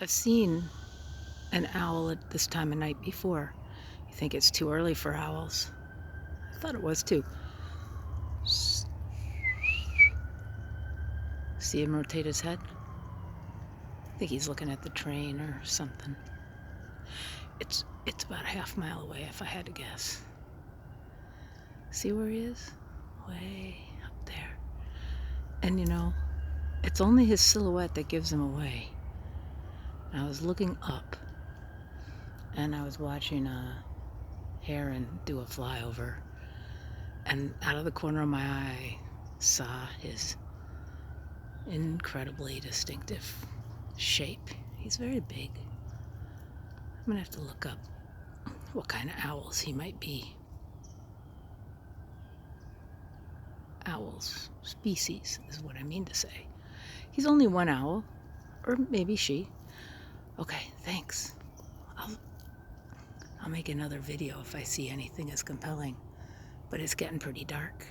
I've seen an owl at this time of night before. You think it's too early for owls? I thought it was too. See him rotate his head? I think he's looking at the train or something. It's about a half mile away if I had to guess. See where he is? Way up there. And it's only his silhouette that gives him away. I was looking up and I was watching a heron do a flyover, and out of the corner of my eye saw his incredibly distinctive shape. He's very big. I'm gonna have to look up what kind of owls he might be. Owls, species, is what I mean to say. He's only one owl, or maybe she. Okay, thanks. I'll make another video if I see anything as compelling, but it's getting pretty dark.